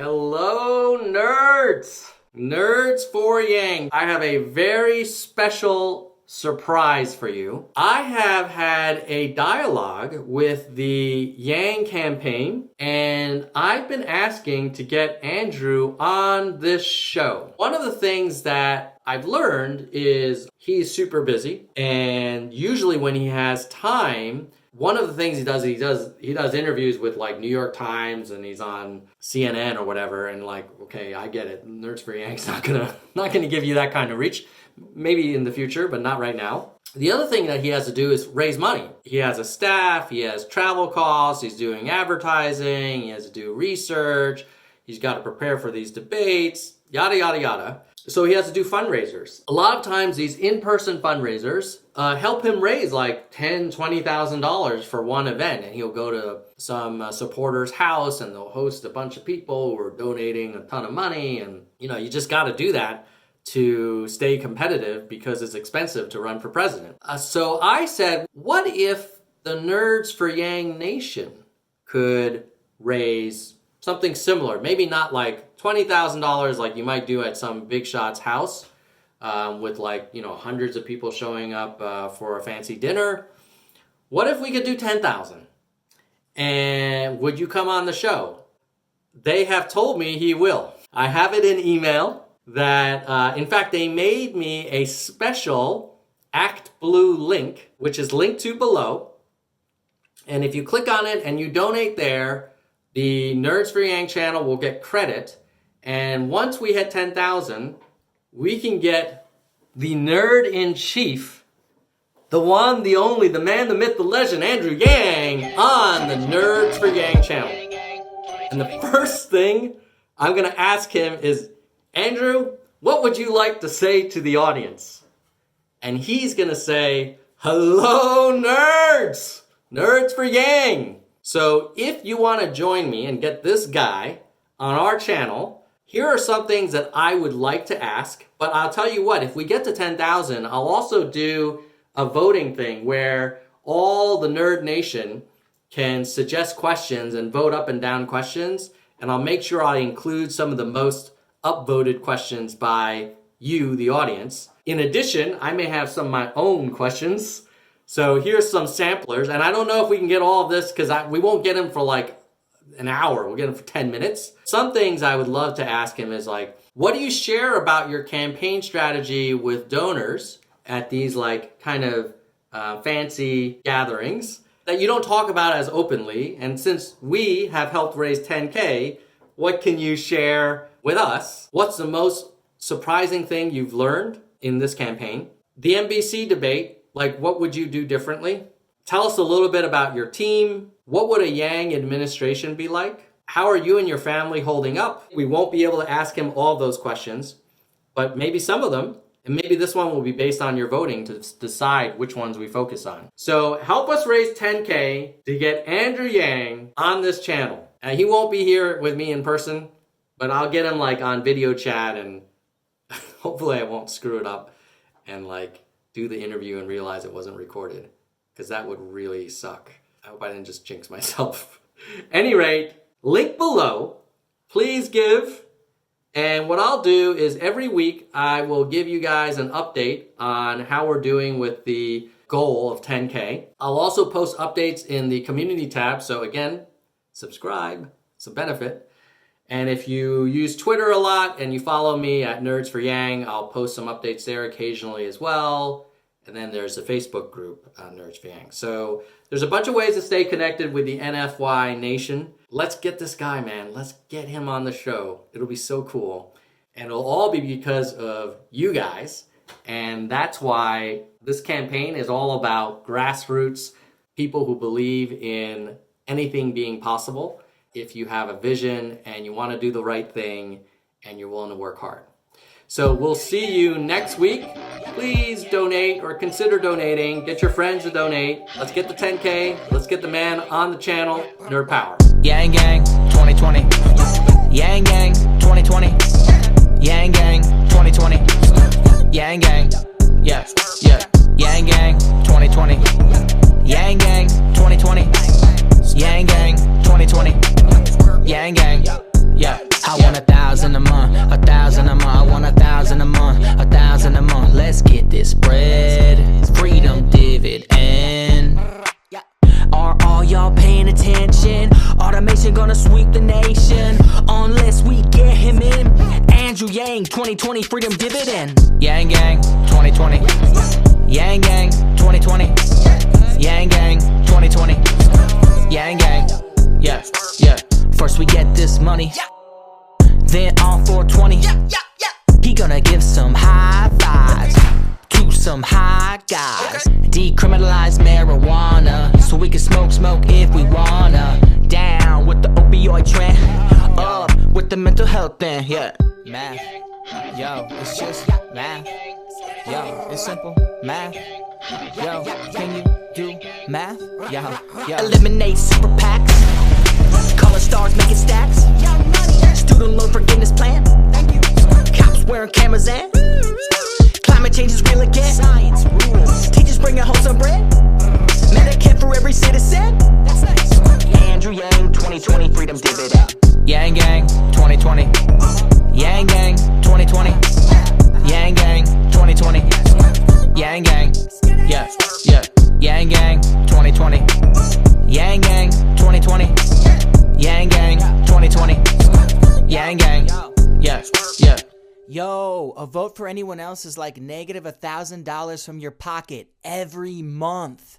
Hello, nerds! Nerds for Yang. I have a very special surprise for you. I have had a dialogue with the Yang campaign, and I've been asking to get Andrew on this show. One of the things that I've learned is he's super busy, and usually when he has time, one of the things he does interviews with like New York Times, and he's on CNN or whatever, and like, okay, I get it. Nerds for Yang's not gonna give you that kind of reach. Maybe in the future, but not right now. The other thing that he has to do is raise money. He has a staff, he has travel costs, he's doing advertising, he has to do research, he's got to prepare for these debates, yada, yada, yada. So he has to do fundraisers. A lot of times these in-person fundraisers help him raise like $10,000, $20,000 for one event. And he'll go to some supporter's house and they'll host a bunch of people who are donating a ton of money. And, you know, you just got to do that to stay competitive because it's expensive to run for president. So I said, what if the Nerds for Yang Nation could raise something similar? Maybe not like $20,000 like you might do at some big shot's house with like, you know, hundreds of people showing up for a fancy dinner. What if we could do 10,000? And would you come on the show? They have told me he will. I have it in email that, in fact, they made me a special ActBlue link, which is linked to below. And if you click on it and you donate there, the Nerds for Yang channel will get credit. And once we hit 10,000, we can get the nerd-in-chief, the one, the only, the man, the myth, the legend, Andrew Yang, on the Nerds for Yang channel. And the first thing I'm going to ask him is, Andrew, what would you like to say to the audience? And he's going to say, hello, nerds! Nerds for Yang! So if you want to join me and get this guy on our channel, here are some things that I would like to ask. But I'll tell you what, if we get to 10,000, I'll also do a voting thing where all the Nerd Nation can suggest questions and vote up and down questions. And I'll make sure I include some of the most upvoted questions by you, the audience. In addition, I may have some of my own questions. So here's some samplers, and I don't know if we can get all of this because we won't get them for like an hour. We'll get them for 10 minutes. Some things I would love to ask him is like, what do you share about your campaign strategy with donors at these like kind of fancy gatherings that you don't talk about as openly? And since we have helped raise 10K, what can you share with us? What's the most surprising thing you've learned in this campaign? The NBC debate. Like, what would you do differently? Tell us a little bit about your team. What would a Yang administration be like? How are you and your family holding up? We won't be able to ask him all those questions, but maybe some of them. And maybe this one will be based on your voting to decide which ones we focus on. So help us raise 10K to get Andrew Yang on this channel. And he won't be here with me in person, but I'll get him like on video chat, and hopefully I won't screw it up and like do the interview and realize it wasn't recorded, because that would really suck. I hope I didn't just jinx myself. Any rate, link below, please give. And what I'll do is every week I will give you guys an update on how we're doing with the goal of 10K. I'll also post updates in the community tab. So again, subscribe, it's a benefit. And if you use Twitter a lot and you follow me at Nerds for Yang, I'll post some updates there occasionally as well. And then there's a Facebook group, Nerds for Yang. So there's a bunch of ways to stay connected with the NFY Nation. Let's get this guy, man. Let's get him on the show. It'll be so cool. And it'll all be because of you guys. And that's why this campaign is all about grassroots, people who believe in anything being possible. If you have a vision and you want to do the right thing and you're willing to work hard. So we'll see you next week. Please donate or consider donating. Get your friends to donate. Let's get the 10K. Let's get the man on the channel. Nerd Power. Yang Gang 2020. Yang Gang 2020. Yang Gang 2020. Yang Gang. Yeah, yeah. Yang Gang 2020. Yang Gang 2020. Yang Gang 2020. Yang Gang. Yeah. I want 1,000 a month, 1,000 a month. I want 1,000 a month, 1,000 a month. Let's get this bread. Freedom dividend. Are all y'all paying attention? Automation gonna sweep the nation unless we get him in. Andrew Yang, 2020 freedom dividend. Yang Gang, 2020. Yang Gang, 2020. Yang Gang, 2020. Yang Gang, yeah, yeah. First we get this money, then on 420. He gonna give some high fives to some high guys. Decriminalize marijuana so we can smoke if we wanna. Down with the opioid trend, up with the mental health thing. Yeah, math, yo, it's just math. Yo, it's simple math. Yo, can you do math? Yo. Eliminate super PACs, color stars making stacks. Student loan forgiveness plan. Cops wearing cameras and climate change is real again. Science rules. Teachers bringing home some bread. Medicare for every citizen. That's nice. Andrew Yang, 2020 freedom dividend. Yang Gang, 2020. Yang Gang, 2020. Yang Gang, 2020. Yang Gang, yeah, yeah. Yang Gang, 2020. Yang Gang, 2020. Yang Gang, 2020. Yang Gang, yeah, yeah. Yo, a vote for anyone else is like negative $1,000 from your pocket every month.